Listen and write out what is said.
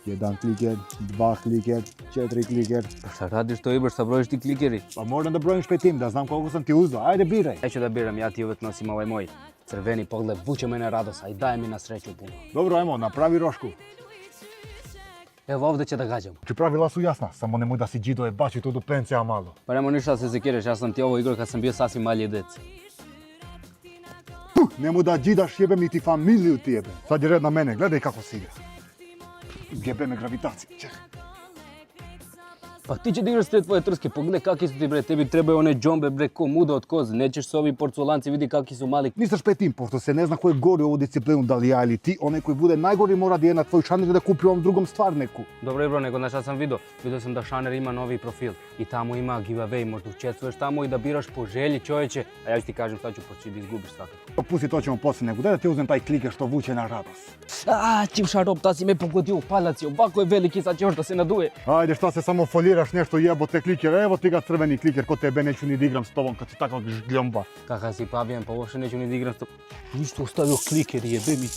Jedan kliker, dva kliker, 4 kliker. Pa šta radiš to Ibor, šta brojiš ti klikeri? Pa moram da brojim špetim, da znam koliko sam ti uzeo. Ajde, biraj. Neću da biram, ja ti uvijek nosim ovaj moj crveni pogled, vuče mene radost, a i daje mi na sreću puno. Dobro, ajmo, napravi rošku. Evo ovdje će da gađam. Či pravila su jasna, samo nemoj da si džido je bači tu do pencija malo. Pa nemo ništa da se sekiraš, ja sam ti ovo igrao kad sam bio sasvim malji dec. Nemoj da džidaš, jebem niti familiju ti jebem. Sad je red na mene, gledaj kako si igra. Jebe me gravitacija, čekaj. Pa ti će da igraš te tvoje trske, pogledaj kakvi su ti bre, tebi trebaju one džombe bre ko muda od koze, nećeš s ovi porculanci, vidi kakvi su mali. Nisam špetim, pošto se ne zna ko je gori u ovu disciplinu, da li ja ili ti, onaj koji bude najgori mora da je na tvoj šaner da kupi ovom drugom stvar neku. Dobro Ibro, nego znaš šta sam vidio? Vidio sam da šaner ima novi profil i tamo ima giveaway, možda učestvuješ tamo i da biraš po želji čovječe, a ja ću ti kažem šta ću poći da izgubiš svakako. Pusti, to ćemo poslije nego, daj da ti uzmem taj kliker što vuče na radost. Čivša rob, ta si me pogodio u palaci, ovako je veliki, sad će još da se naduje. Ajde, šta se samo foliraš nešto jebote kliker, evo ti ga crveni kliker, ko tebe neću ni da igram s tobom kad si takva žgljomba. Kakav si pavijan, pa uopšte neću ni da igram s tobom. Ništa ostavio kliker, jebe mi.